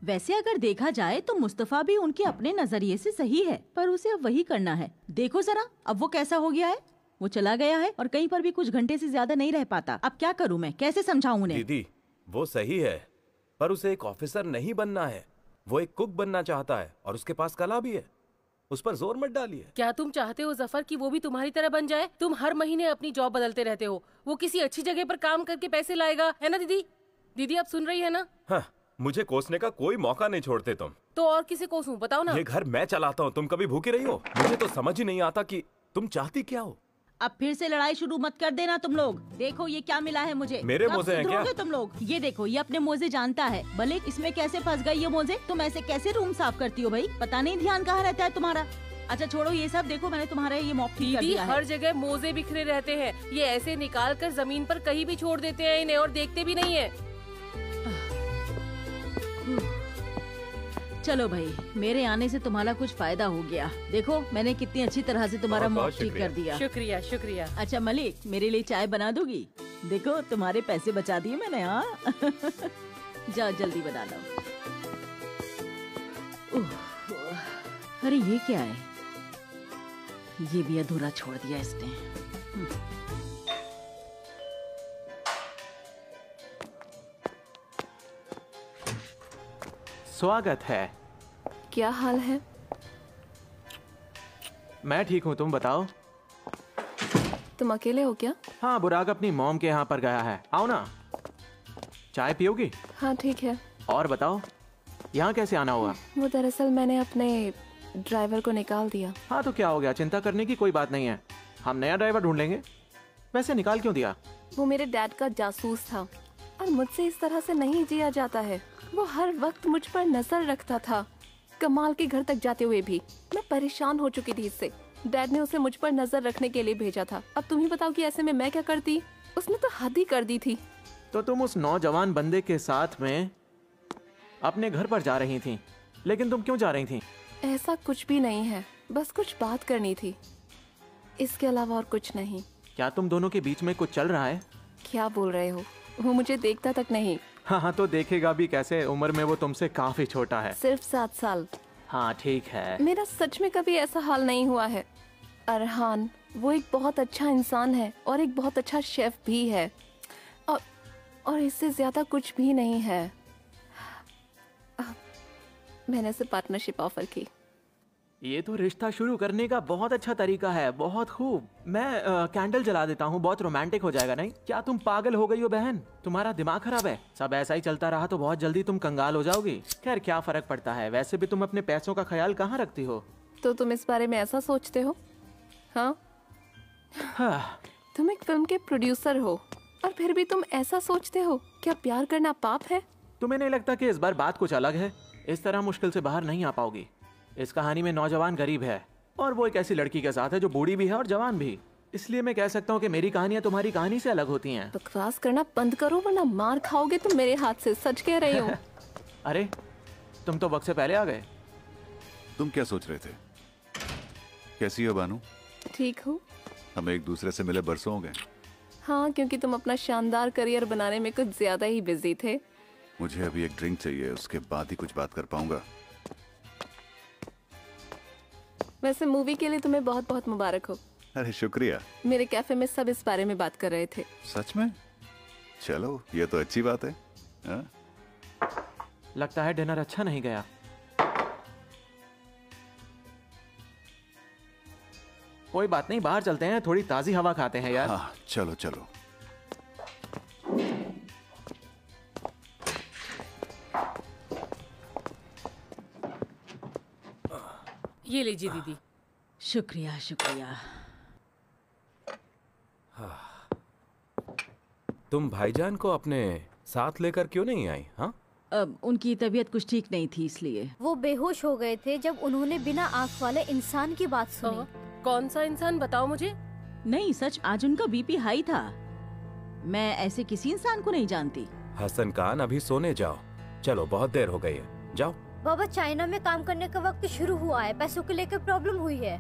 वैसे अगर देखा जाए तो मुस्तफा भी उनके अपने नजरिए से सही है, पर उसे अब वही करना है। देखो जरा अब वो कैसा हो गया है। वो चला गया है और कहीं पर भी कुछ घंटे से ज्यादा नहीं रह पाता। अब क्या करूं मैं, कैसे समझाऊं उन्हें? दीदी वो सही है, पर उसे एक ऑफिसर नहीं बनना है। वो एक कुक बनना चाहता है और उसके पास कला भी है। उस पर जोर मत डालिए। क्या तुम चाहते हो जफर कि वो भी तुम्हारी तरह बन जाए? तुम हर महीने अपनी जॉब बदलते रहते हो। वो किसी अच्छी जगह पर काम करके पैसे लाएगा, है ना दीदी? दीदी आप सुन रही है ना? हाँ, मुझे कोसने का कोई मौका नहीं छोड़ते तुम। तो और किसे कोसूं, बताओ ना। ये घर मैं चलाता हूँ, तुम कभी भूखी रही हो? मुझे तो समझ ही नहीं आता कि तुम चाहती क्या हो। अब फिर से लड़ाई शुरू मत कर देना तुम लोग। देखो ये क्या मिला है मुझे। मेरे मोजे हैं क्या? तुम लोग ये देखो, ये अपने मोजे जानता है। भले इसमें कैसे फंस गई ये मोजे। तुम ऐसे कैसे रूम साफ करती हो भाई? पता नहीं ध्यान कहाँ रहता है तुम्हारा। अच्छा छोड़ो ये सब, देखो मैंने तुम्हारा ये मॉप ठीक कर दिया है। हर जगह मोजे बिखरे रहते हैं। ये ऐसे निकाल कर जमीन पर कहीं भी छोड़ देते हैं इन्हें और देखते भी नहीं है। चलो भाई, मेरे आने से तुम्हारा कुछ फायदा हो गया। देखो मैंने कितनी अच्छी तरह से तुम्हारा मॉप ठीक कर दिया। शुक्रिया शुक्रिया। अच्छा मलिक, मेरे लिए चाय बना दोगी? देखो तुम्हारे पैसे बचा दिए मैंने। हाँ जाओ जल्दी बना लो। अरे ये क्या है? ये भी अधूरा छोड़ दिया इसने। स्वागत है। क्या हाल है? मैं ठीक हूँ, तुम बताओ। तुम अकेले हो क्या? हाँ, बुराक अपनी मॉम के यहाँ पर गया है। आओ ना, चाय पियोगी? हाँ ठीक है। और बताओ, यहाँ कैसे आना हुआ? वो दरअसल मैंने अपने ड्राइवर को निकाल दिया। हाँ तो क्या हो गया, चिंता करने की कोई बात नहीं है, हम नया ड्राइवर ढूंढ लेंगे। वैसे निकाल क्यों दिया? वो मेरे डैड का जासूस था और मुझसे इस तरह से नहीं जिया जाता है। वो हर वक्त मुझ पर नजर रखता था, कमाल के घर तक जाते हुए भी। मैं परेशान हो चुकी थी इससे। डैड ने उसे मुझ पर नजर रखने के लिए भेजा था। अब तुम ही बताओ कि ऐसे में मैं क्या करती? उसने तो हद ही कर दी थी। तो तुम उस नौजवान बंदे के साथ में अपने घर पर जा रही थी, लेकिन तुम क्यों जा रही थी? ऐसा कुछ भी नहीं है, बस कुछ बात करनी थी, इसके अलावा और कुछ नहीं। क्या तुम दोनों के बीच में कुछ चल रहा है? क्या बोल रहे हो? वो मुझे देखता तक नहीं। हाँ तो देखेगा भी कैसे, उम्र में वो तुमसे काफी छोटा है। सिर्फ 7 साल। हाँ ठीक है। मेरा सच में कभी ऐसा हाल नहीं हुआ है। अरहान वो एक बहुत अच्छा इंसान है और एक बहुत अच्छा शेफ भी है, और इससे ज्यादा कुछ भी नहीं है। मैंने उसे पार्टनरशिप ऑफर की। ये तो रिश्ता शुरू करने का बहुत अच्छा तरीका है, बहुत खूब। मैं कैंडल जला देता हूँ, बहुत रोमांटिक हो जाएगा। नहीं, क्या तुम पागल हो गई हो बहन? तुम्हारा दिमाग खराब है? सब ऐसा ही चलता रहा तो बहुत जल्दी तुम कंगाल हो जाओगी। खैर क्या फर्क पड़ता है, वैसे भी तुम अपने पैसों का ख्याल कहाँ रखती हो? तो तुम इस बारे में ऐसा सोचते हो? हाँ, तुम एक फिल्म के प्रोड्यूसर हो और फिर भी तुम ऐसा सोचते हो? क्या प्यार करना पाप है? तुम्हें नहीं लगता कि इस बार बात कुछ अलग है? इस तरह मुश्किल से बाहर नहीं आ पाओगी। इस कहानी में नौजवान गरीब है और वो एक ऐसी लड़की के साथ है जो बूढ़ी भी है और जवान भी। इसलिए मैं कह सकता हूँ कि मेरी कहानियाँ तुम्हारी कहानी से अलग होती हैं। बकवास करना बंद करो वरना मार खाओगे तुम मेरे हाथ से, सच कह रही हूँ। अरे तुम तो वक्त से पहले आ गए। तुम क्या सोच रहे थे? कैसी हो बानू? ठीक हूँ। हम एक दूसरे से मिले बरसों हो गए। हाँ, क्योंकि तुम अपना शानदार करियर बनाने में कुछ ज्यादा ही बिजी थे। मुझे अभी एक ड्रिंक चाहिए, उसके बाद ही कुछ बात कर पाऊंगा। वैसे मूवी के लिए तुम्हें बहुत बहुत मुबारक हो। अरे शुक्रिया। मेरे कैफे में सब इस बारे में बात कर रहे थे। सच में? चलो ये तो अच्छी बात है। हा? लगता है डिनर अच्छा नहीं गया। कोई बात नहीं, बाहर चलते हैं, थोड़ी ताजी हवा खाते हैं यार। हाँ चलो चलो। ये लीजिए दीदी। शुक्रिया शुक्रिया। तुम भाईजान को अपने साथ लेकर क्यों नहीं आई? हाँ, अब उनकी तबीयत कुछ ठीक नहीं थी इसलिए। वो बेहोश हो गए थे जब उन्होंने बिना आँख वाले इंसान की बात सुनी। कौन सा इंसान, बताओ मुझे। नहीं सच, आज उनका बीपी हाई था। मैं ऐसे किसी इंसान को नहीं जानती। हसन खान अभी सोने जाओ, चलो बहुत देर हो गई है, जाओ। बाबा चाइना में काम करने का वक्त शुरू हुआ है, पैसों को लेकर प्रॉब्लम हुई है।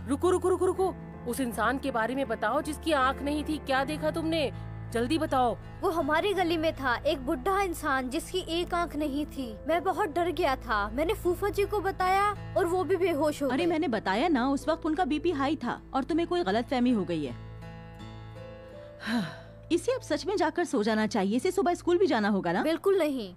रुको रुको रुको रुको, उस इंसान के बारे में बताओ जिसकी आँख नहीं थी। क्या देखा तुमने? जल्दी बताओ। वो हमारी गली में था, एक बुढ़ा इंसान जिसकी एक आंख नहीं थी। मैं बहुत डर गया था। मैंने फूफा जी को बताया और वो भी बेहोश हो अरे गए। मैंने बताया ना, उस वक्त उनका बीपी हाई था और तुम्हें कोई गलतफहमी हो गई है। इसे अब सच में जाकर सो जाना चाहिए। इसे सुबह स्कूल भी जाना होगा ना। बिल्कुल नहीं।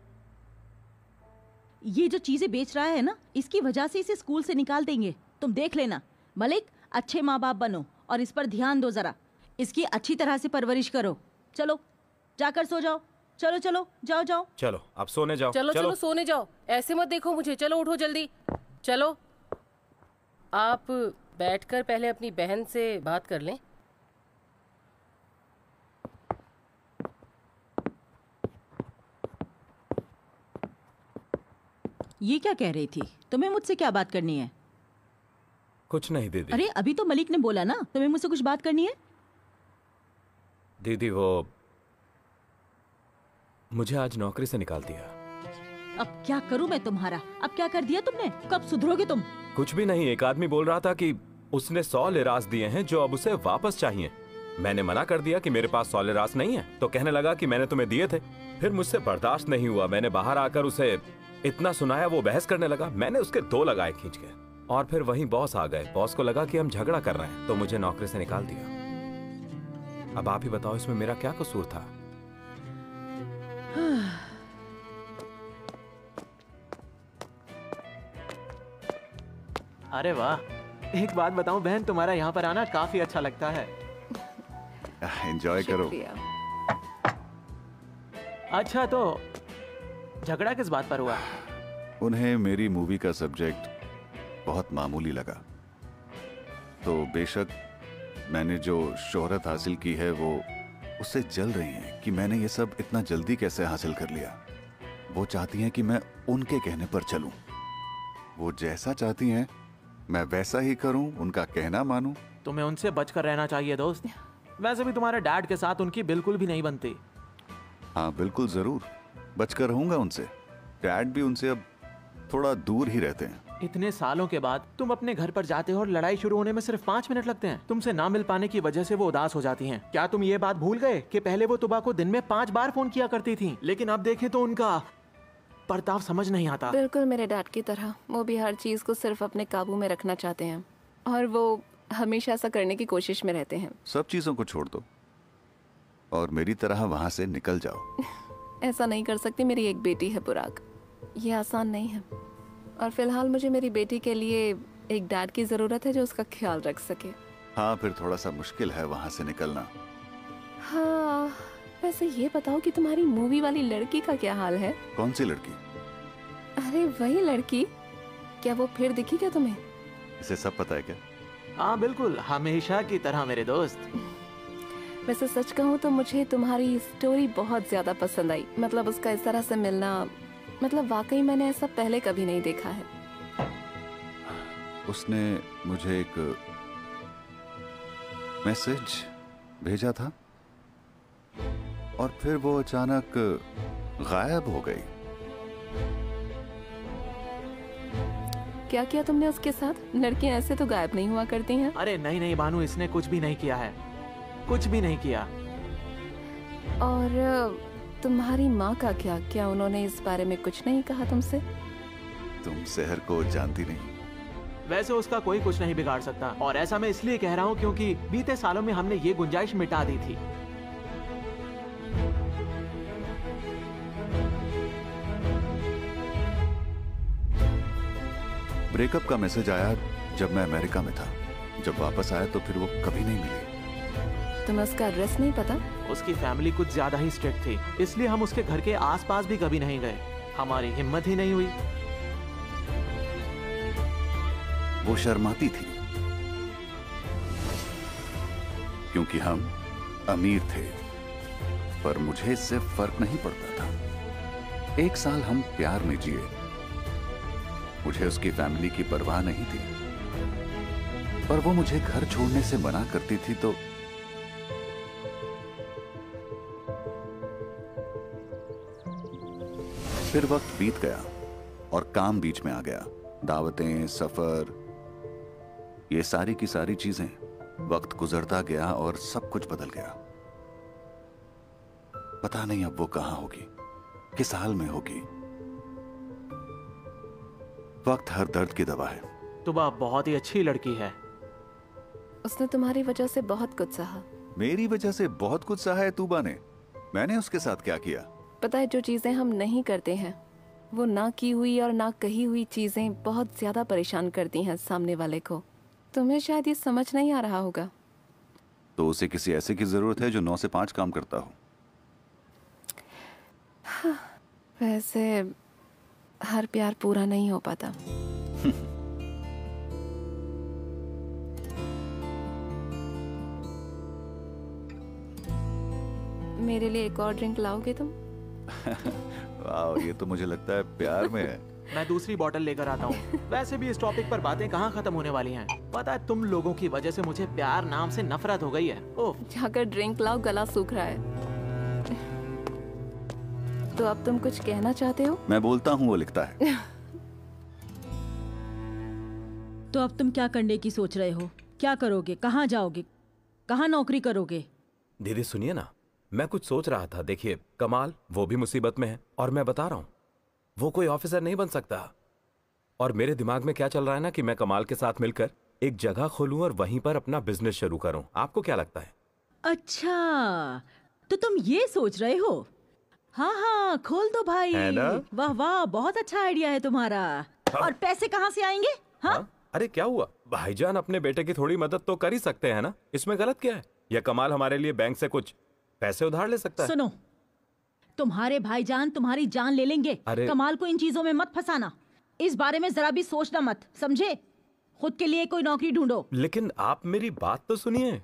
ये जो चीजें बेच रहा है ना, इसकी वजह से इसे स्कूल से निकाल देंगे। तुम देख लेना। मलिक, अच्छे माँ बाप बनो और इस पर ध्यान दो जरा। इसकी अच्छी तरह से परवरिश करो। चलो जाकर सो जाओ। चलो चलो, जाओ जाओ। चलो आप सोने जाओ। चलो चलो सोने जाओ। ऐसे मत देखो मुझे। चलो उठो जल्दी। चलो आप बैठकर पहले अपनी बहन से बात कर लें। ये क्या कह रही थी? तुम्हें मुझसे क्या बात करनी है? कुछ नहीं दीदी। अरे अभी तो मलिक ने बोला ना, तुम्हें मुझसे कुछ बात करनी है। दीदी वो मुझे आज नौकरी से निकाल दिया। अब क्या करूं मैं तुम्हारा? अब क्या कर दिया तुमने? कब सुधरोगे तुम? कुछ भी नहीं। एक आदमी बोल रहा था कि उसने 100 लिरास दिए हैं जो अब उसे वापस चाहिए। मैंने मना कर दिया कि मेरे पास 100 लिरास नहीं है। तो कहने लगा कि मैंने तुम्हें दिए थे। फिर मुझसे बर्दाश्त नहीं हुआ। मैंने बाहर आकर उसे इतना सुनाया, वो बहस करने लगा। मैंने उसके 2 लगाए खींच के। और फिर वहीं बॉस आ गए। बॉस को लगा कि हम झगड़ा कर रहे हैं तो मुझे नौकरी से निकाल दिया। अब आप ही बताओ इसमें मेरा क्या कसूर था? अरे वाह, एक बात बताऊं बहन, तुम्हारा यहाँ पर आना काफी अच्छा लगता है। एंजॉय करो। शुक्रिया। अच्छा तो झगड़ा किस बात पर हुआ? उन्हें मेरी मूवी का सब्जेक्ट बहुत मामूली लगा। तो बेशक मैंने जो शोहरत हासिल की है वो उससे जल रही हैं कि मैंने ये सब इतना जल्दी कैसे हासिल कर लिया। वो चाहती हैं कि मैं उनके कहने पर चलूं। वो जैसा चाहती हैं मैं वैसा ही करूं, उनका कहना मानूं। तुम्हें उनसे बचकर रहना चाहिए दोस्त। वैसे भी तुम्हारे डैड के साथ उनकी बिल्कुल भी नहीं बनती। हाँ बिल्कुल जरूर बचकर रहूंगा उनसे। डैड भी उनसे अब थोड़ा दूर ही रहते हैं। इतने सालों के बाद तुम अपने घर पर जाते हो और लड़ाई शुरू होने में सिर्फ 5 मिनट लगते हैं। तुमसे ना मिल पाने की वजह से वो उदास हो जाती हैं। क्या तुम ये बात भूल गए कि पहले वो तुबा को दिन में 5 बार फोन किया करती थी, लेकिन अब देखें तो उनका बर्ताव समझ नहीं आता। बिल्कुल मेरे डैड की तरह वो भी हर चीज को सिर्फ अपने काबू में रखना चाहते हैं और वो हमेशा ऐसा करने की कोशिश में रहते हैं। सब चीजों को छोड़ दो और मेरी तरह वहां से निकल जाओ। ऐसा नहीं कर सकती। मेरी एक बेटी है पुराग। ये आसान नहीं है और फिलहाल मुझे मेरी बेटी के लिए एक डैड की जरूरत है जो उसका ख्याल रख सके। हाँ फिर थोड़ा सा मुश्किल है वहां से निकलना। हाँ वैसे ये बताओ कि तुम्हारी मूवी वाली लड़की का क्या हाल है? कौन सी लड़की? अरे वही लड़की। क्या वो फिर दिखी क्या तुम्हें? इसे सब पता है क्या? हाँ बिल्कुल, हमेशा की तरह मेरे दोस्त। वैसे सच कहूँ तो मुझे तुम्हारी स्टोरी बहुत ज्यादा पसंद आई। मतलब उसका इस तरह से मिलना, मतलब वाकई मैंने ऐसा पहले कभी नहीं देखा है। उसने मुझे एक मैसेज भेजा था और फिर वो अचानक गायब हो गई। क्या किया तुमने उसके साथ? लड़कियां ऐसे तो गायब नहीं हुआ करती हैं। अरे नहीं नहीं बानू, इसने कुछ भी नहीं किया है, कुछ भी नहीं किया। और तुम्हारी माँ का क्या? क्या उन्होंने इस बारे में कुछ नहीं कहा तुमसे? तुम शहर को जानती नहीं। वैसे उसका कोई कुछ नहीं बिगाड़ सकता, और ऐसा मैं इसलिए कह रहा हूँ क्योंकि बीते सालों में हमने ये गुंजाइश मिटा दी थी। ब्रेकअप का मैसेज आया जब मैं अमेरिका में था। जब वापस आया तो फिर वो कभी नहीं मिली। तुम्हें उसका एड्रेस नहीं पता? उसकी फैमिली कुछ ज्यादा ही स्ट्रिक्ट थी, इसलिए हम उसके घर के आसपास भी कभी नहीं गए। हमारी हिम्मत ही नहीं हुई। वो शर्माती थी क्योंकि हम अमीर थे, पर मुझे इससे फर्क नहीं पड़ता था। 1 साल हम प्यार में जिए। मुझे उसकी फैमिली की परवाह नहीं थी, पर वो मुझे घर छोड़ने से मना करती थी तो फिर वक्त बीत गया और काम बीच में आ गया। दावतें, सफर, ये सारी की सारी चीजें। वक्त गुजरता गया और सब कुछ बदल गया। पता नहीं अब वो कहाँ होगी, किस हाल में होगी। वक्त हर दर्द की दवा है। तुबा बहुत ही अच्छी लड़की है। उसने तुम्हारी वजह से बहुत कुछ सहा। मेरी वजह से बहुत कुछ सहा है तूबा ने? मैंने उसके साथ क्या किया? पता है, जो चीजें हम नहीं करते हैं वो ना की हुई और ना कही हुई चीजें बहुत ज्यादा परेशान करती हैं सामने वाले को। तुम्हें शायद ये समझ नहीं आ रहा होगा। तो उसे किसी ऐसे की जरूरत है जो 9 से 5 काम करता हो। वैसे हर प्यार पूरा नहीं हो पाता। मेरे लिए एक और ड्रिंक लाओगे तुम? वाह, ये तो मुझे लगता है प्यार में है। मैं दूसरी बोतल लेकर आता हूँ। वैसे भी इस टॉपिक पर बातें कहाँ खत्म होने वाली हैं। पता है, तुम लोगों की वजह से मुझे प्यार नाम से नफरत हो गई है। ओह, जाकर ड्रिंक लाओ, गला सूख रहा है। तो अब तुम कुछ कहना चाहते हो? मैं बोलता हूँ, वो लिखता है। तो अब तुम क्या करने की सोच रहे हो? क्या करोगे? कहाँ जाओगे? कहाँ नौकरी करोगे? दीदी सुनिए ना, मैं कुछ सोच रहा था। देखिए कमाल, वो भी मुसीबत में है और मैं बता रहा हूँ वो कोई ऑफिसर नहीं बन सकता। और मेरे दिमाग में क्या चल रहा है ना कि मैं कमाल के साथ मिलकर एक जगह खोलूं और वहीं पर अपना बिजनेस शुरू करूं। आपको क्या लगता है? अच्छा, तो तुम ये सोच रहे हो? हाँ हाँ, खोल दो भाई। है ना? वाह वाह, बहुत अच्छा आइडिया है तुम्हारा। और पैसे कहाँ से आएंगे? हाँ? अरे क्या हुआ, भाईजान अपने बेटे की थोड़ी मदद तो कर ही सकते हैं ना, इसमें गलत क्या है? या कमाल हमारे लिए बैंक से कुछ पैसे उधार ले सकता है? सुनो, तुम्हारे भाईजान तुम्हारी जान ले लेंगे। कमाल को इन चीजों में मत फंसाना। इस बारे में जरा भी सोचना मत, समझे? खुद के लिए कोई नौकरी ढूंढो। लेकिन आप मेरी बात तो सुनिए।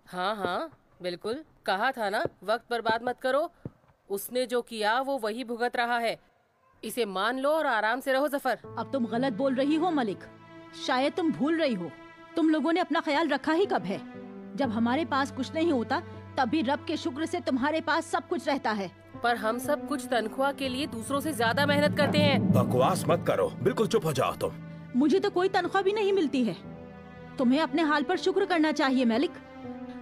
हाँ हाँ बिल्कुल, कहा था ना, वक्त बर्बाद मत करो। उसने जो किया वो वही भुगत रहा है। इसे मान लो और आराम से रहो जफर। अब तुम गलत बोल रही हो मलिक। शायद तुम भूल रही हो, तुम लोगों ने अपना ख्याल रखा ही कब है? जब हमारे पास कुछ नहीं होता तभी रब के शुक्र से तुम्हारे पास सब कुछ रहता है। पर हम सब कुछ तनख्वाह के लिए दूसरों से ज्यादा मेहनत करते हैं। बकवास मत करो, बिल्कुल चुप हो जाओ तुम। मुझे तो कोई तनख्वाह भी नहीं मिलती है। तुम्हें अपने हाल पर शुक्र करना चाहिए मलिक।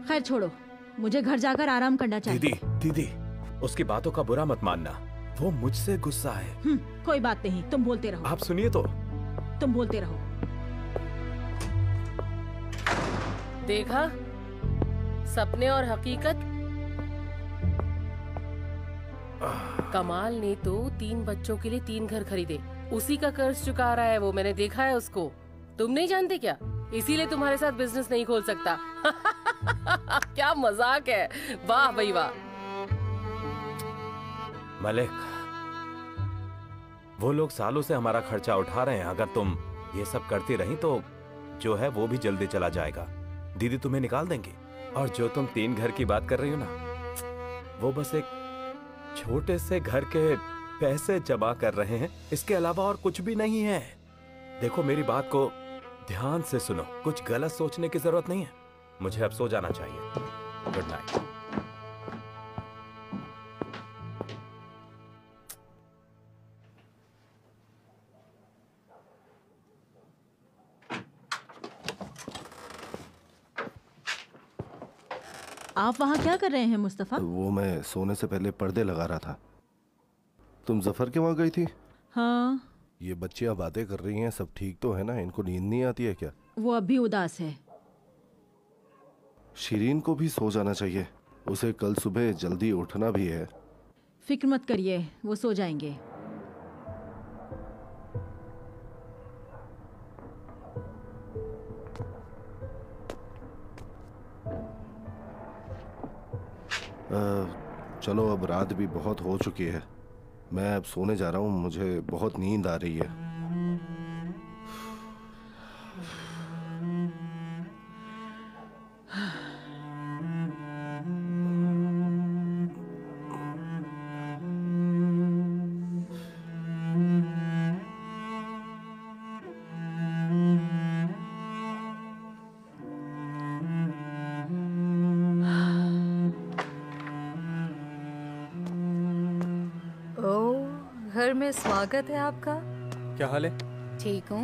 खैर छोड़ो, मुझे घर जाकर आराम करना चाहिए। दीदी उसकी बातों का बुरा मत मानना, वो मुझसे गुस्सा है। कोई बात नहीं, तुम बोलते रहो। आप सुनिए तो। तुम बोलते रहो। देखा, सपने और हकीकत। कमाल ने तो 3 बच्चों के लिए 3 घर खरीदे, उसी का कर्ज चुका रहा है वो। मैंने देखा है उसको। तुम नहीं जानते क्या? इसीलिए तुम्हारे साथ बिजनेस नहीं खोल सकता। क्या मजाक है, वाह भाई वाह। मलिक, वो लोग सालों से हमारा खर्चा उठा रहे हैं। अगर तुम ये सब करती रही तो जो है वो भी जल्दी चला जाएगा। दीदी तुम्हें निकाल देंगी। और जो तुम 3 घर की बात कर रही हो ना, वो बस एक छोटे से घर के पैसे जमा कर रहे हैं, इसके अलावा और कुछ भी नहीं है। देखो मेरी बात को ध्यान से सुनो, कुछ गलत सोचने की जरूरत नहीं है। मुझे अब सो जाना चाहिए। Good night. आप वहाँ क्या कर रहे हैं मुस्तफा? वो मैं सोने से पहले पर्दे लगा रहा था। तुम जफर के वहाँ गई थी? हाँ। ये बच्चियां बातें कर रही हैं, सब ठीक तो है ना? इनको नींद नहीं आती है क्या? वो अभी उदास है। शिरीन को भी सो जाना चाहिए, उसे कल सुबह जल्दी उठना भी है। फिक्र मत करिए, वो सो जाएंगे। चलो, अब रात भी बहुत हो चुकी है, मैं अब सोने जा रहा हूँ। मुझे बहुत नींद आ रही है। घर में स्वागत है आपका। क्या हाल है? ठीक हूँ।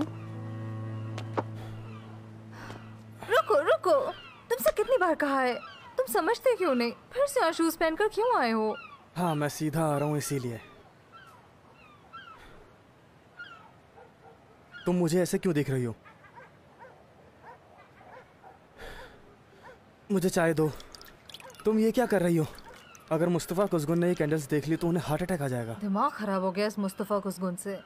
रुको रुको, तुमसे कितनी बार कहा है, तुम समझते क्यों नहीं? फिर से यहाँ शूज पहनकर क्यों आए हो? हाँ, मैं सीधा आ रहा हूँ इसीलिए। तुम मुझे ऐसे क्यों देख रही हो? मुझे चाय दो। तुम ये क्या कर रही हो? अगर मुस्तफ़ा कुसगुन ने ये कैंडल्स देख ली तो उन्हें हार्ट अटैक आ जाएगा। दिमाग खराब हो गया इस मुस्तफ़ा कुसगुन से।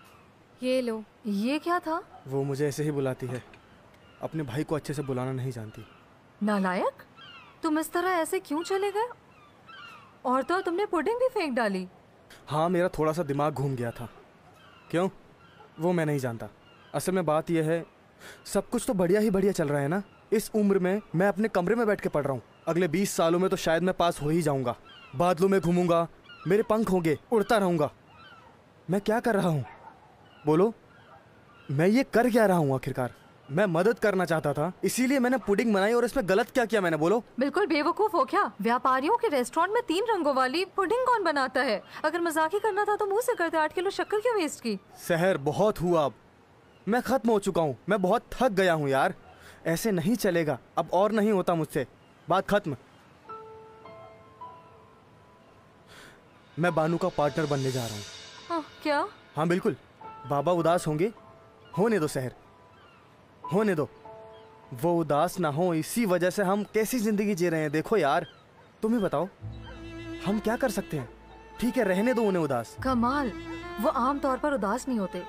ये लो। ये क्या था? वो मुझे ऐसे ही बुलाती है, अपने भाई को अच्छे से बुलाना नहीं जानती। नालायक, तुम इस तरह ऐसे क्यों चले गए? और तो तुमने पुडिंग भी फेंक डाली। हाँ, मेरा थोड़ा सा दिमाग घूम गया था। क्यों? वो मैं नहीं जानता। असल में बात यह है, सब कुछ तो बढ़िया ही बढ़िया चल रहा है ना। इस उम्र में मैं अपने कमरे में बैठ के पढ़ रहा हूँ। अगले 20 सालों में तो शायद मैं पास हो ही जाऊंगा। बादलों में घूमूंगा, मेरे पंख होंगे, उड़ता रहूंगा। मैं क्या कर रहा हूँ बोलो? मैं ये कर क्या रहा हूँ आखिरकार? मैं मदद करना चाहता था, इसीलिए मैंने पुडिंग बनाई। और इसमें गलत क्या किया मैंने, बोलो? बिल्कुल बेवकूफ हो क्या? व्यापारियों के रेस्टोरेंट में 3 रंगों वाली पुडिंग कौन बनाता है? अगर मजाक ही करना था तो मुंह से करते। 8 किलो शक्कर क्यों वेस्ट की? सहर, बहुत हुआ। अब मैं खत्म हो चुका हूँ। मैं बहुत थक गया हूँ यार। ऐसे नहीं चलेगा, अब और नहीं होता मुझसे। बात खत्म। मैं बानू का पार्टनर बनने जा रहा हूँ। क्या? हाँ बिल्कुल। बाबा उदास होंगे, होने दो सहर, होने दो। वो उदास ना हो, इसी वजह से हम कैसी जिंदगी जी रहे हैं। देखो यार, तुम ही बताओ हम क्या कर सकते हैं? ठीक है, रहने दो उन्हें उदास। कमाल, वो आम तौर पर उदास नहीं होते।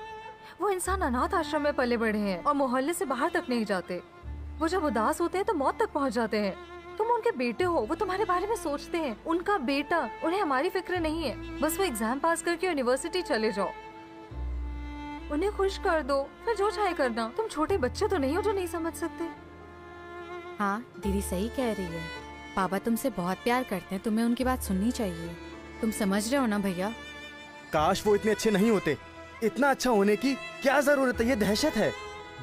वो इंसान अनाथ आश्रम में पले बढ़े हैं और मोहल्ले से बाहर तक नहीं जाते। वो जब उदास होते हैं तो मौत तक पहुंच जाते हैं। तुम उनके बेटे हो, वो तुम्हारे बारे में सोचते हैं। उनका बेटा, उन्हें हमारी फिक्र नहीं है। बस वो एग्जाम पास करके यूनिवर्सिटी चले जाओ, उन्हें खुश कर दो, फिर जो चाहे करना। तुम छोटे बच्चे तो नहीं हो जो नहीं समझ सकते। हाँ, दीदी सही कह रही है। पापा तुमसे बहुत प्यार करते हैं, तुम्हें उनकी बात सुननी चाहिए। तुम समझ रहे हो ना भैया? काश वो इतने अच्छे नहीं होते। इतना अच्छा होने की क्या जरूरत है? ये दहशत है,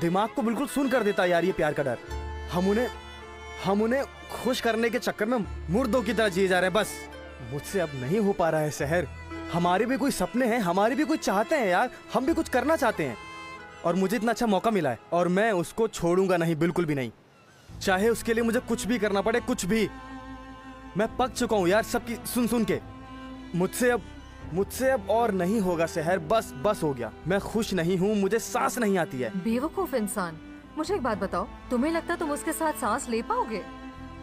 दिमाग को बिल्कुल सुन कर देता यार ये प्यार का डर। हम उन्हें खुश करने के चक्कर में मुर्दों की तरह जिए जा रहे हैं। बस मुझसे अब नहीं हो पा रहा है सहर। हमारे भी कोई सपने हैं, हमारे भी कुछ चाहते हैं यार। हम भी कुछ करना चाहते हैं और मुझे इतना अच्छा मौका मिला है और मैं उसको छोड़ूंगा नहीं, बिल्कुल भी नहीं। चाहे उसके लिए मुझे कुछ भी करना पड़े, कुछ भी। मैं पक चुका हूँ यार सबकी सुन के। मुझसे अब और नहीं होगा सहर। बस हो गया। मैं खुश नहीं हूँ, मुझे सांस नहीं आती है। बेवकूफ इंसान, मुझे एक बात बताओ, तुम्हें लगता तुम उसके साथ सांस ले पाओगे?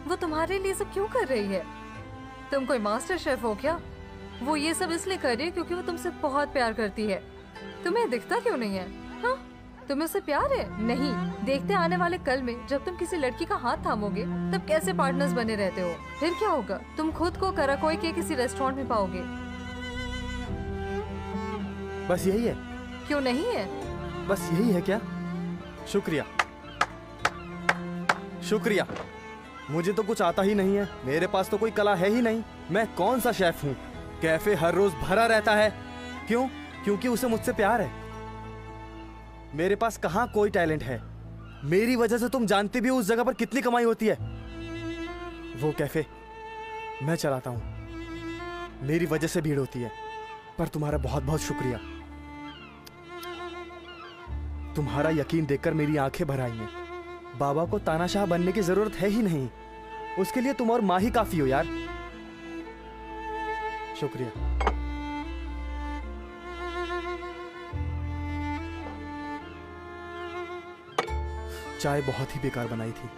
वो तुम्हारे लिए सब क्यों कर रही है? तुम कोई मास्टर शेफ हो क्या? वो ये सब इसलिए कर रही है क्योंकि वो तुमसे बहुत प्यार करती है। तुम्हें दिखता क्यों नहीं है? हाँ, तुम्हें उससे प्यार है? नहीं, देखते आने वाले कल में जब तुम किसी लड़की का हाथ थामोगे तब कैसे पार्टनर्स बने रहते हो। फिर क्या होगा? तुम खुद को कराकोई के किसी रेस्टोरेंट में पाओगे। बस यही है? क्यों नहीं है? बस यही है क्या? शुक्रिया। मुझे तो कुछ आता ही नहीं है। मेरे पास तो कोई कला है ही नहीं। मैं कौन सा शेफ हूँ? कैफे हर रोज भरा रहता है। क्यों? क्योंकि उसे मुझसे प्यार है। मेरे पास कहाँ कोई टैलेंट है। मेरी वजह से तुम जानते भी हो उस जगह पर कितनी कमाई होती है। वो कैफे मैं चलाता हूँ, मेरी वजह से भीड़ होती है। पर तुम्हारा बहुत बहुत शुक्रिया। तुम्हारा यकीन देखकर मेरी आंखें भर आई हैं। बाबा को तानाशाह बनने की जरूरत है ही नहीं। उसके लिए तुम और माँ ही काफी हो यार। शुक्रिया। चाय बहुत ही बेकार बनाई थी।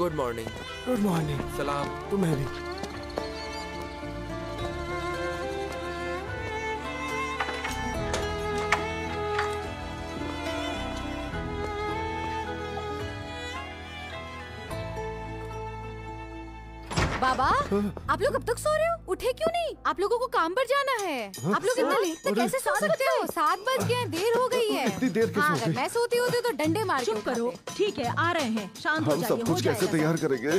Good morning. Good morning. सलाम। तुम्हें भी। बाबा, आप लोग अब तक सो रहे हो? उठे क्यों नहीं? आप लोगों को काम पर जाना है। आप लोग इतना लेट तक कैसे सो सकते हो? 7 बज गए, देर हो गई है। इतनी देर कैसे हाँ, हो अगर गई? मैं सोती होती तो डंडे मार के चुप करो। ठीक है, आ रहे हैं। शांत हो हम जाइए, सब हो कुछ कैसे जाएगा। तैयार करेंगे?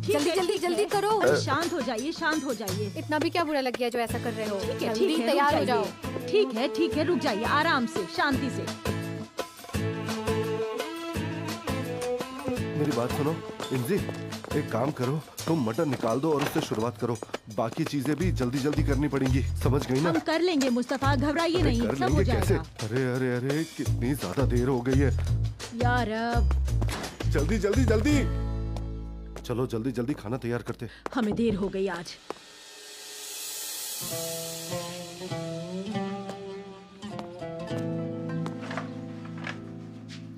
जल्दी जल्दी जल्दी करो। अरे शांत हो जाइए, शांत हो जाइए। इतना भी क्या बुरा लग गया जो ऐसा कर रहे हो? ठीक है, जल्दी ठीक है, तैयार हो रुक जाओ। जाइए। ठीक है, रुक जाइए, आराम से, शांति से। मेरी बात सुनो इंजी, एक काम करो, तुम मटन निकाल दो और उससे शुरुआत करो। बाकी चीजें भी जल्दी जल्दी करनी पड़ेंगी, समझ गई ना? हम कर लेंगे मुस्तफा, घबराइए अरे नहीं, कर सब हो लेंगे कैसे? जाएगा। अरे अरे अरे कितनी ज्यादा देर हो गई है यार अब जल्दी जल्दी जल्दी चलो, जल्दी जल्दी खाना तैयार करते। हमें देर हो गई आज।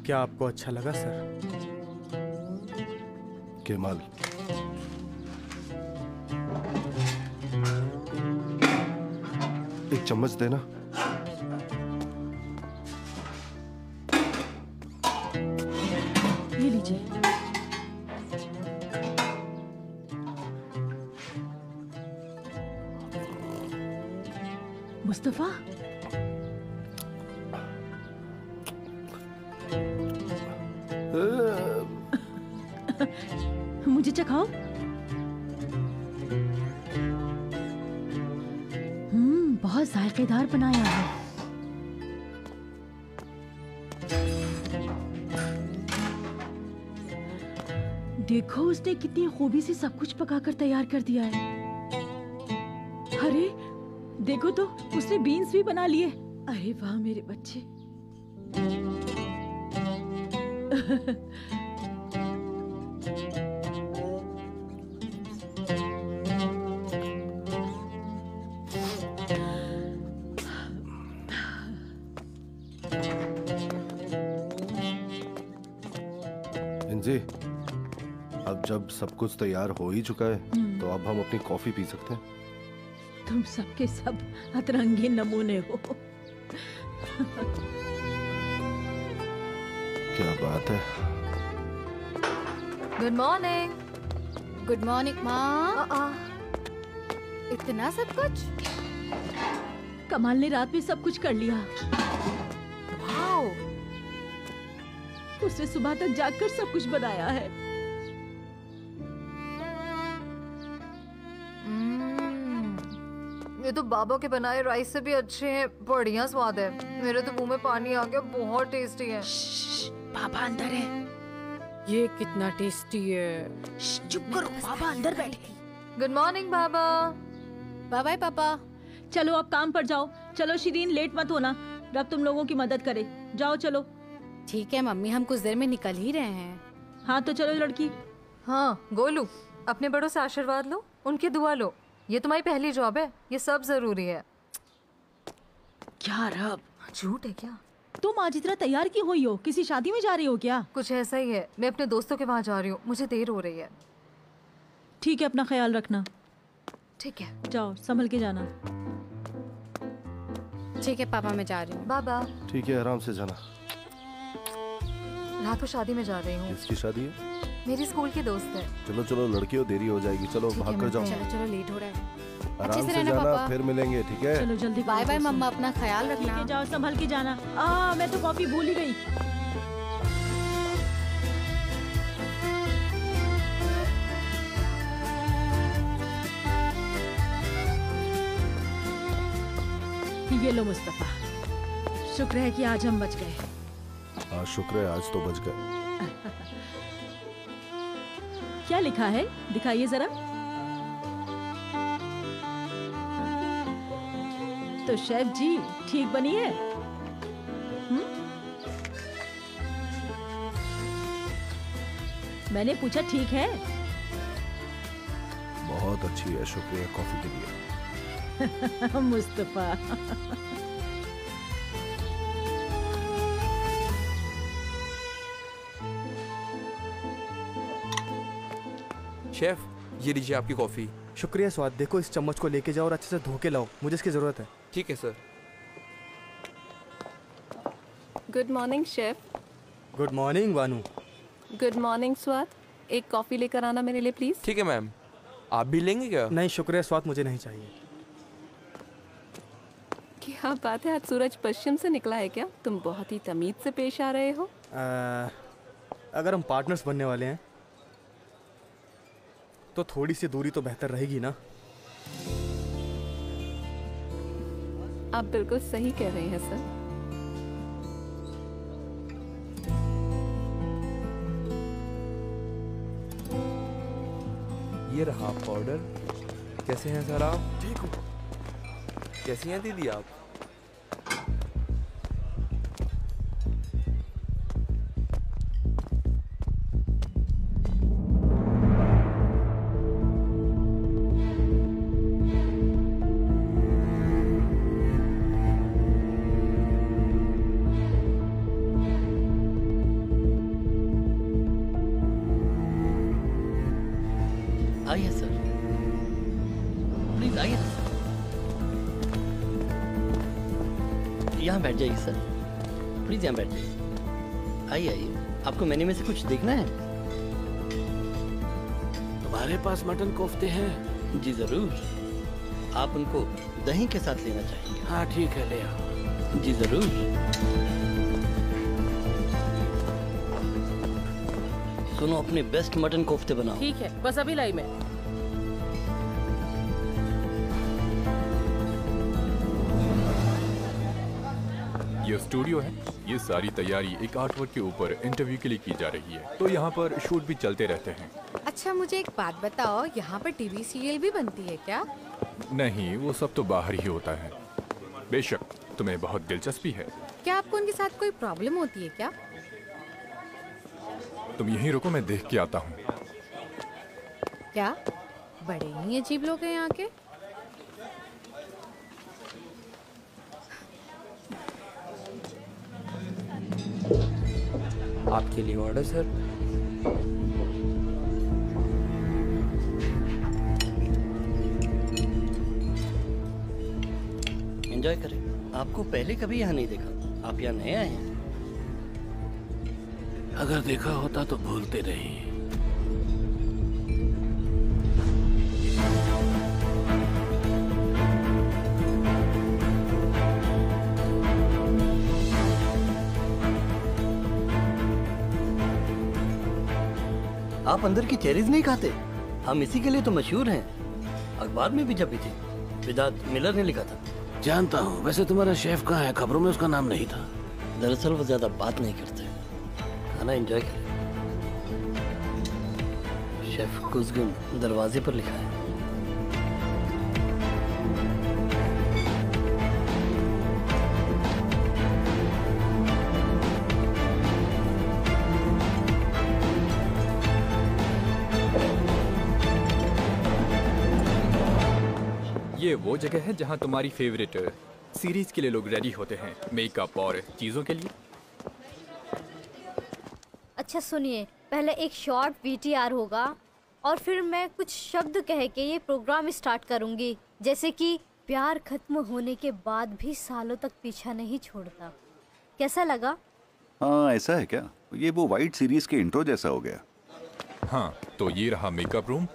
क्या आपको अच्छा लगा सर? केमाल, एक चम्मच देना। ये लीजिए। मुस्तफा, मुझे चखाओ। बहुत जायकेदार बनाया है। देखो उसने कितनी खूबी से सब कुछ पकाकर तैयार कर दिया है। अरे देखो तो, उसने बीन्स भी बना लिए। अरे वाह मेरे बच्चे। इंजी, अब जब सब कुछ तैयार हो ही चुका है तो अब हम अपनी कॉफी पी सकते हैं। तुम सबके सब अतरंगी नमूने हो। क्या बात है। Good morning. गुड मॉर्निंग माँ। इतना सब कुछ? कमाल ने रात में सब कुछ कर लिया। वाओ। उसने सुबह तक जागकर सब कुछ बनाया है। ये तो बाबा के बनाए राइस से भी अच्छे हैं। बढ़िया स्वाद है। मेरे तो मुंह में पानी आ गया। बहुत टेस्टी है। बाबा अंदर है। ये कितना टेस्टी है। चुप करो, बाबा अंदर बैठे। गुड मॉर्निंग बाबा। बाय बाय पापा। चलो अब काम पर जाओ। चलो शिरीन, लेट मत होना। रब तुम लोगों की मदद करे। जाओ चलो। ठीक है मम्मी, हम कुछ देर में निकल ही रहे हैं। हाँ तो चलो लड़की। हाँ गोलू, अपने बड़ों से आशीर्वाद लो, उनकी दुआ लो। ये तुम्हारी पहली जॉब है, ये सब जरूरी है। क्या रब, झूठ है क्या? तुम आज इतना तैयार क्यों हुई हो? किसी शादी में जा रही हो क्या? कुछ ऐसा ही है। मैं अपने दोस्तों के वहाँ जा रही हूँ, मुझे देर हो रही है। ठीक है, अपना ख्याल रखना। ठीक है, जाओ, संभल के जाना। ठीक है पापा, मैं जा रही हूँ। बाबा। ठीक है, आराम से जाना। रात को शादी में जा रही हूँ। किसकी शादी है? मेरी स्कूल की दोस्त है। चलो चलो लड़कियों, देरी हो जाएगी। चलो भाग कर जाओ। चलो चलो, लेट हो रहा है। अच्छे आराम से से रहना जाना, पापा। फिर मिलेंगे। ठीक है, चलो जल्दी। बाय बाय मम्मा, अपना ख्याल ठीक रखना। है, जाओ संभल के जाना। मैं तो कॉफी भूल ही गई। ये लो मुस्तफा, शुक्र है कि आज हम बच गए। हाँ शुक्र है, आज तो बच गए। क्या लिखा है, दिखाइए जरा। तो शेफ जी, ठीक बनी है? मैंने पूछा ठीक है? बहुत अच्छी है, शुक्रिया कॉफी के लिए। मुस्तफा। शेफ, ये लीजिए आपकी कॉफी। शुक्रिया स्वाद। देखो इस चम्मच को लेके जाओ और अच्छे से धो के लाओ, मुझे इसकी जरूरत है। ठीक है sir. Good morning chef. Good morning वानू। गुड मॉर्निंग स्वाद। एक कॉफी लेकर आना मेरे लिए प्लीज। ठीक है मैम। आप भी लेंगे क्या? नहीं शुक्रिया स्वाद, मुझे नहीं चाहिए। क्या बात है, आज सूरज पश्चिम से निकला है क्या? तुम बहुत ही तमीज से पेश आ रहे हो। अगर हम पार्टनर्स बनने वाले हैं तो थोड़ी सी दूरी तो बेहतर रहेगी ना। आप बिल्कुल सही कह रहे हैं सर। ये रहा पाउडर। कैसे हैं सर आप? ठीक हूँ। कैसी हैं दीदी आप? आइए सर, प्लीज आइए सर। यहाँ बैठ जाइए सर, प्लीज यहाँ बैठ जाइए। आइए आइए, आपको मेन्यू में से कुछ देखना है? तुम्हारे पास मटन कोफ्ते हैं? जी जरूर। आप उनको दही के साथ लेना चाहेंगे? हाँ ठीक है, ले आओ। जी जरूर। सुनो, अपने बेस्ट मटन कोफ्ते बनाओ। ठीक है, बस अभी लाई मैं। ये स्टूडियो है। ये सारी तैयारी एक आर्टवर्क के ऊपर इंटरव्यू के लिए की जा रही है, तो यहाँ पर शूट भी चलते रहते हैं। अच्छा मुझे एक बात बताओ, यहाँ पर टीवी सीरियल भी बनती है क्या? नहीं, वो सब तो बाहर ही होता है। बेशक तुम्हें बहुत दिलचस्पी है। क्या आपको उनके साथ कोई प्रॉब्लम होती है क्या? तुम यहीं रुको, मैं देख के आता हूँ। क्या बड़े ही अजीब लोग हैं यहाँ के। आपके लिए ऑर्डर सर। एंजॉय करें। आपको पहले कभी यहाँ नहीं देखा, आप यहाँ नए आए हैं। अगर देखा होता तो भूलते नहीं। आप अंदर की चेरीज नहीं खाते? हम इसी के लिए तो मशहूर हैं। अखबार में भी छपी थी, विदात मिलर ने लिखा था। जानता हूँ। वैसे तुम्हारा शेफ कहाँ है? खबरों में उसका नाम नहीं था। दरअसल वो ज्यादा बात नहीं करते। खाना एंजॉय करें। शेफ कुज़गुन दरवाजे पर लिखा है। ये वो जगह है जहाँ तुम्हारी फेवरेट सीरीज के लिए लोग रेडी होते हैं, मेकअप और चीजों के लिए। अच्छा सुनिए, पहले एक शॉर्ट VTR होगा और फिर मैं कुछ शब्द कह के ये प्रोग्राम स्टार्ट करूंगी, जैसे कि प्यार खत्म होने के बाद भी सालों तक पीछा नहीं छोड़ता। कैसा लगा? हाँ ऐसा है क्या? ये वो वाइट सीरीज के इंट्रो जैसा हो गया। हाँ तो ये रहा मेकअप रूम।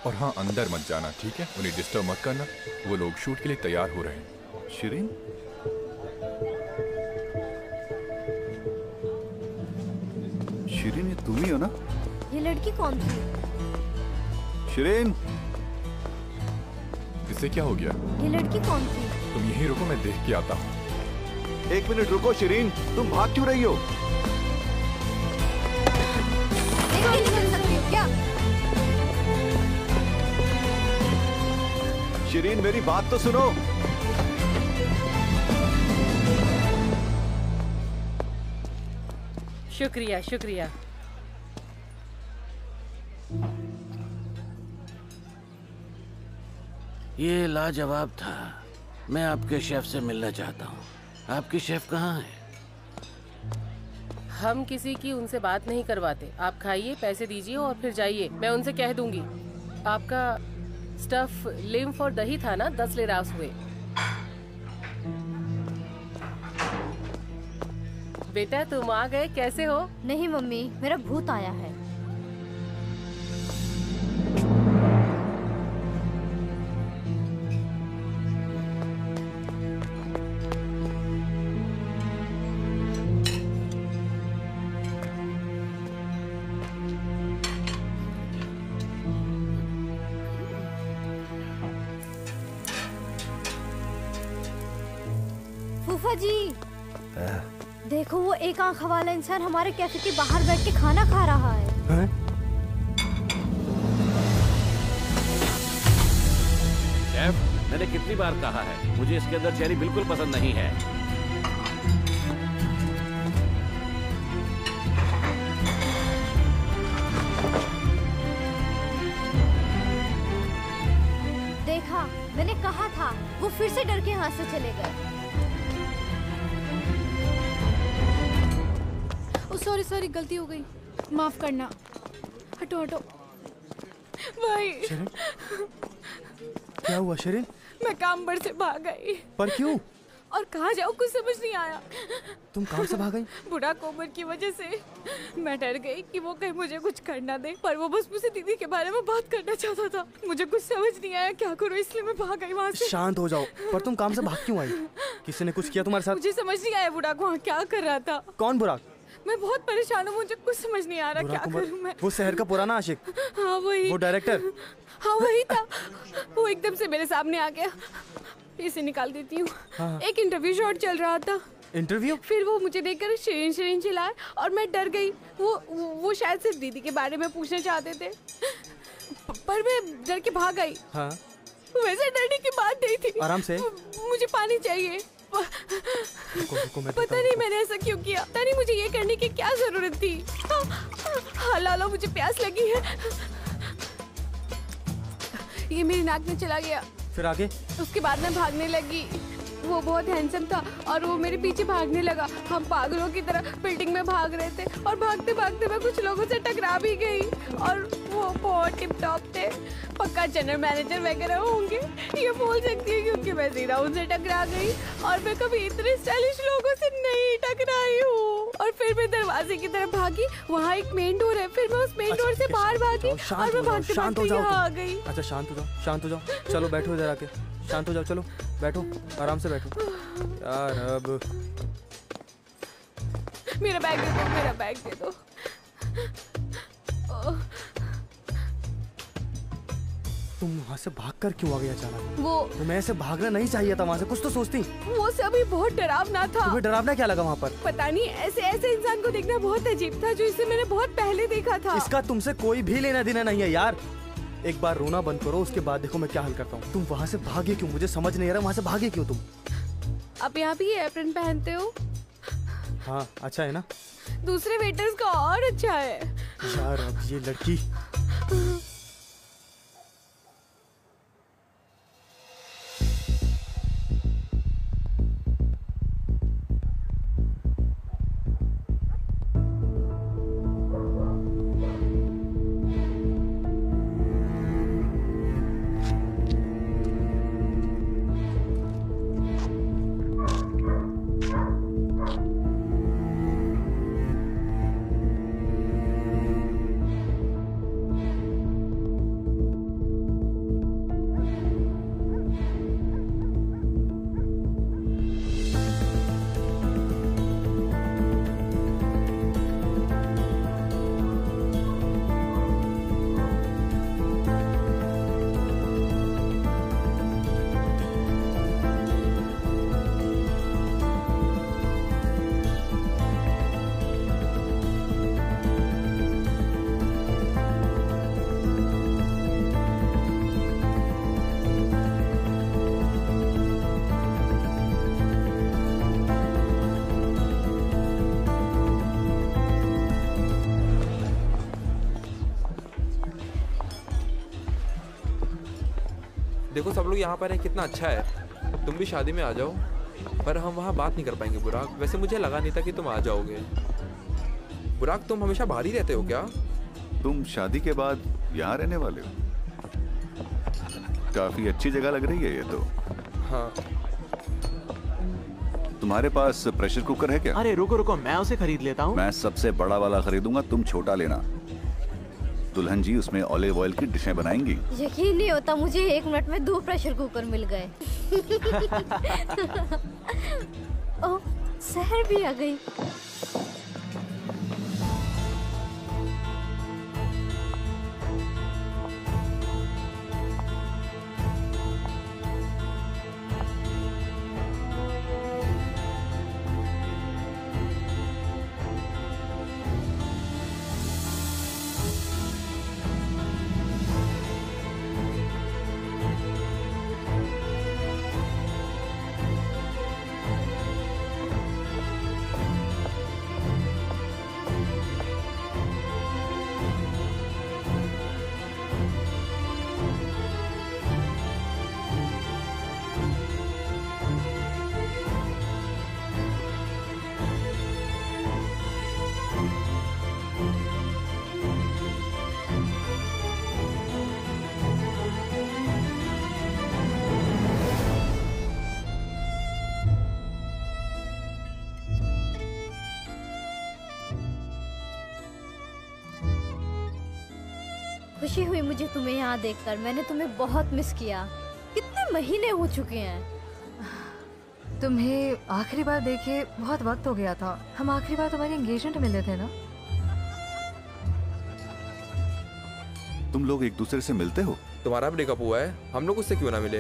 और हाँ, अंदर मत जाना, ठीक है? उन्हें डिस्टर्ब मत करना, वो लोग शूट के लिए तैयार हो रहे हैं। शिरीन, शिरीन ये तुम ही हो ना? ये लड़की कौन थी? शिरीन, इससे क्या हो गया? ये लड़की कौन थी? तुम यहीं रुको, मैं देख के आता हूँ। 1 मिनट रुको शिरीन, तुम भाग क्यों रही हो? नहीं चल सकती हो क्या? शिरीन मेरी बात तो सुनो। शुक्रिया शुक्रिया। ये लाजवाब था। मैं आपके शेफ से मिलना चाहता हूँ। आपकी शेफ कहाँ है? हम किसी की उनसे बात नहीं करवाते। आप खाइए, पैसे दीजिए और फिर जाइए। मैं उनसे कह दूंगी। आपका स्टफ लिम्फ और दही था ना, 10 लिरास हुए। बेटा तुम आ गए, कैसे हो? नहीं मम्मी, मेरा भूत आया है। फूफा जी, देखो वो एक आंख वाला इंसान हमारे कैफे के बाहर बैठ के खाना खा रहा है। शेफ, मैंने कितनी बार कहा है, मुझे इसके अंदर चेरी बिल्कुल पसंद नहीं है। देखा, मैंने कहा था। वो फिर से डर के यहाँ से चले गए। सॉरी सॉरी, गलती हो गई, माफ करना। हटो हटो। भाई क्या हुआ शेरिन? मैं काम पर से भाग गई। पर क्यों? और कहाँ जाऊँ कुछ समझ नहीं आया। तुम काम से भाग गई? बुढ़ा कोमर की वजह से मैं डर गई कि वो कहीं मुझे कुछ करना दे, पर वो बस मुझसे दीदी के बारे में बात करना चाहता था। मुझे कुछ समझ नहीं आया क्या करूँ, इसलिए मैं भाग गई वहाँ से। शांत हो जाओ। पर तुम काम से भाग क्यों आई? किसी ने कुछ किया तुम्हारे साथ? मुझे समझ नहीं आया बुढ़ा वहाँ क्या कर रहा था। कौन बुराक? मैं बहुत परेशान हूँ, मुझे कुछ समझ नहीं आ रहा क्या करूँ मैं। वो शहर का पुराना आशिक? हाँ वही। वो डायरेक्टर? हाँ वही था। वो एकदम से मेरे सामने आ गया। इसे निकाल देती हूँ। हाँ। एक इंटरव्यू शॉट चल रहा था। इंटरव्यू? फिर वो मुझे देखकर शरीन शरीन चिल्लाए और मैं डर गई। वो शायद सिर्फ दीदी के बारे में पूछना चाहते थे, पर मैं डर के भाग गई। हाँ। वैसे डरने की बात नहीं थी। आराम से। मुझे पानी चाहिए। पता नहीं मैंने ऐसा क्यों किया। पता नहीं मुझे ये करने की क्या जरूरत थी। हाँ लाला, मुझे प्यास लगी है। ये मेरी नाक में चला गया। फिर आगे? उसके बाद मैं भागने लगी। वो बहुत हैंडसम था और वो मेरे पीछे भागने लगा। हम पागलों की तरह बिल्डिंग में भाग रहे थे और भागते भागते मैं कुछ लोगों से टकरा भी गई। और वो बहुत टिप टॉप थे, पक्का जनरल मैनेजर वगैरह होंगे, ये बोल सकती है, क्योंकि मैं सीधा उनसे टकरा गई। और मैं कभी इतने स्टाइलिश लोगों से नहीं टकराई हूँ। और फिर मैं दरवाजे की तरफ भागी, वहाँ एक मेन डोर है। फिर मैं उस मेन डोर से बाहर भागी और मैं भागते भागते यहाँ आ गई। अच्छा शांत हो जाओ, शांत हो जाओ। चलो बैठो इधर आके, शांत हो जाओ। चलो बैठो, आराम से बैठो। यार अब मेरा बैग दे दो, मेरा बैग दे दो। तुम वहाँ से भागकर क्यों आ गई अचानक? वो तुम्हें ऐसे भागना नहीं चाहिए था वहाँ से, कुछ तो सोचती। वो सभी बहुत डरावना था। तुम्हें डरावना क्या लगा वहाँ पर? पता नहीं, ऐसे इंसान को देखना बहुत अजीब था, जो इसे मैंने बहुत पहले देखा था। इसका तुमसे कोई भी लेना देना नहीं है यार। एक बार रोना बंद करो, उसके बाद देखो मैं क्या हल करता हूँ। तुम वहाँ से भागे क्यों? मुझे समझ नहीं आ रहा, वहाँ से भागे क्यों तुम? आप यहाँ भी एप्रन पहनते हो? हाँ अच्छा है ना? दूसरे वेटर्स का और अच्छा है यार। अब ये लड़की देखो सब लोग यहाँ पर हैं, कितना अच्छा है। तुम भी शादी में आ जाओ, पर हम वहाँ बात नहीं कर पाएंगे बुराक। वैसे मुझे लगा नहीं था कि तुम आ जाओगे। बुराक, तुम हमेशा बाहर ही रहते हो क्या? तुम शादी के बाद यहाँ रहने वाले हो? काफी अच्छी जगह लग रही है ये तो। हाँ। तुम्हारे पास प्रेशर कुकर है क्या? अरे रुको रुको, मैं उसे खरीद लेता हूँ। मैं सबसे बड़ा वाला खरीदूंगा, तुम छोटा लेना। दुल्हन जी उसमें ऑलिव ऑयल की डिशें बनाएंगी। यकीन नहीं होता, मुझे 1 मिनट में 2 प्रेशर कुकर मिल गए। ओह, सहर भी आ गई। खुशी हुई मुझे तुम्हें यहाँ देखकर। मैंने तुम्हें बहुत मिस किया। कितने महीने हो चुके हैं। तुम्हें आखिरी बार देखे बहुत वक्त हो गया था। हम आखिरी बार तुम्हारी एंगेजमेंट में मिले थे ना? तुम लोग एक दूसरे से मिलते हो? तुम्हारा ब्रेकअप हुआ है, हम लोग उससे क्यों ना मिले?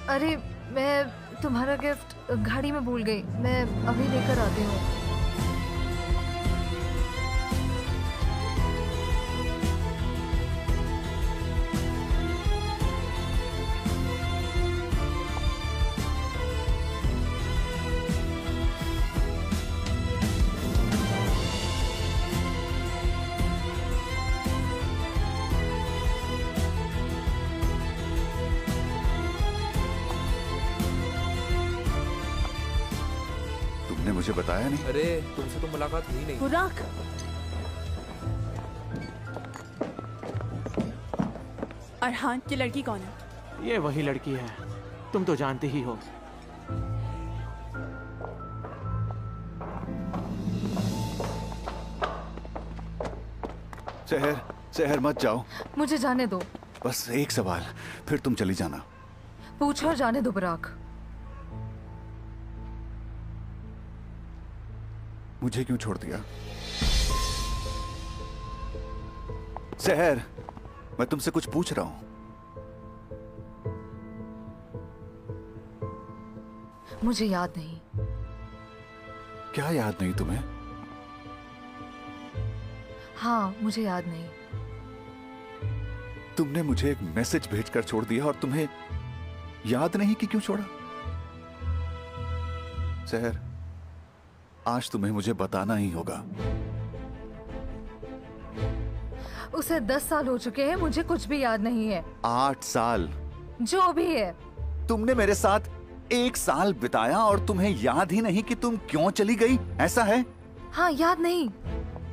अरे मैं तुम्हारा गिफ्ट गाड़ी में भूल गई। मैं अभी लेकर आती हूँ। मुझे बताया नहीं। अरे तुमसे तो मुलाकात हुई नहीं। बुराक, और हाँ, ये लड़की कौन है? ये वही लड़की है, तुम तो जानते ही हो। शहर मत जाओ। मुझे जाने दो। बस एक सवाल, फिर तुम चली जाना। पूछो और जाने दो बुराक। मुझे क्यों छोड़ दिया? शहर, मैं तुमसे कुछ पूछ रहा हूं। मुझे याद नहीं। क्या याद नहीं तुम्हें? हाँ, मुझे याद नहीं। तुमने मुझे एक मैसेज भेजकर छोड़ दिया और तुम्हें याद नहीं कि क्यों छोड़ा? शहर, आज तुम्हें मुझे बताना ही होगा। उसे 10 साल हो चुके हैं, मुझे कुछ भी याद नहीं है। 8 साल? जो भी है। तुमने मेरे साथ 1 साल बिताया और तुम्हें याद ही नहीं कि तुम क्यों चली गई, ऐसा है? हाँ, याद नहीं।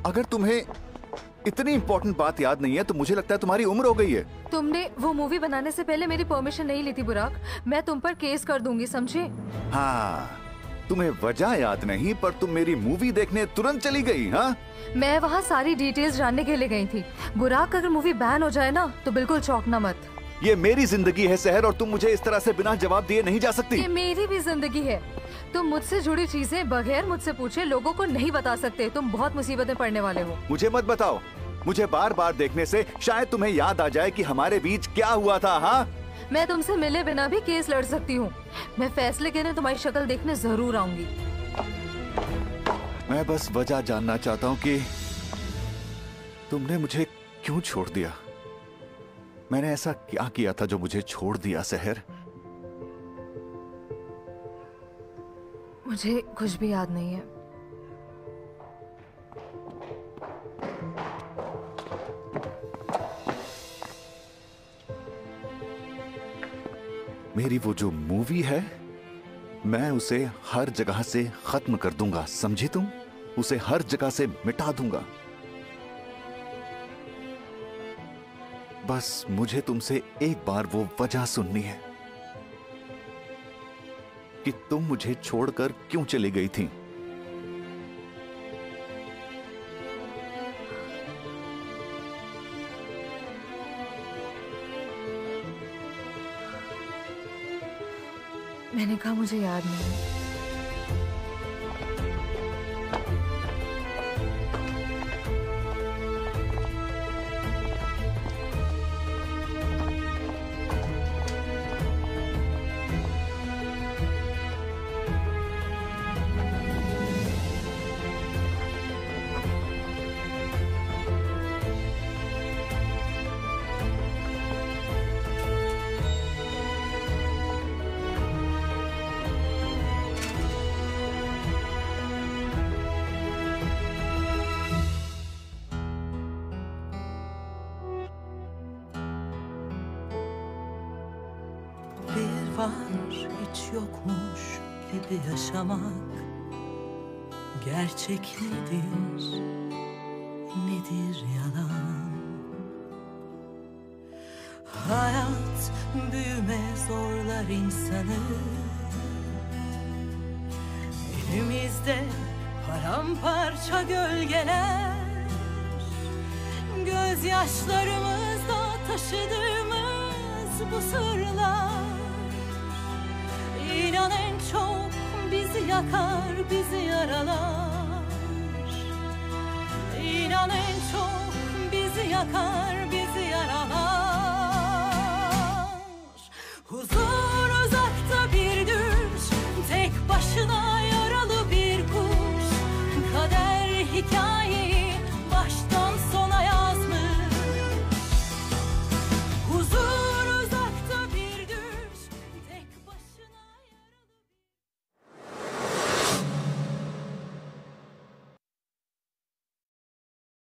अगर तुम्हें इतनी इंपॉर्टेंट बात याद नहीं है तो मुझे लगता है तुम्हारी उम्र हो गई है। तुमने वो मूवी बनाने से पहले मेरी परमिशन नहीं ली थी बुराक। मैं तुम पर केस कर दूंगी, समझे? हाँ, तुम्हें वजह याद नहीं, पर तुम मेरी मूवी देखने तुरंत चली गई। हाँ, मैं वहाँ सारी डिटेल्स जानने के लिए गई थी। बुराक, अगर मूवी बैन हो जाए ना तो बिल्कुल चौंकना मत। ये मेरी जिंदगी है शहर, और तुम मुझे इस तरह से बिना जवाब दिए नहीं जा सकती। ये मेरी भी जिंदगी है। तुम मुझसे जुड़ी चीजें बगैर मुझसे पूछे लोगों को नहीं बता सकते। तुम बहुत मुसीबतें पड़ने वाले हो। मुझे मत बताओ। मुझे बार बार देखने से शायद तुम्हें याद आ जाए कि हमारे बीच क्या हुआ था। हाँ, मैं तुमसे मिले बिना भी केस लड़ सकती हूँ। मैं फैसले के लिए तुम्हारी शक्ल देखने जरूर आऊंगी। मैं बस वजह जानना चाहता हूँ कि तुमने मुझे क्यों छोड़ दिया। मैंने ऐसा क्या किया था जो मुझे छोड़ दिया शहर? मुझे कुछ भी याद नहीं है। मेरी वो जो मूवी है, मैं उसे हर जगह से खत्म कर दूंगा, समझी तुम? उसे हर जगह से मिटा दूंगा। बस मुझे तुमसे एक बार वो वजह सुननी है कि तुम मुझे छोड़कर क्यों चली गई थी। मैंने कहा मुझे याद नहीं। Hiç yokmuş gibi yaşamak gerçek nedir, nedir yalan? Hayat büyüme zorlar insanı, elimizde paramparça gölgeler, gözyaşlarımızda taşıdığımız bu sırlar. İnan en çok bizi yakar, bizi yaralar. İnan en çok bizi yakar, bizi yaralar.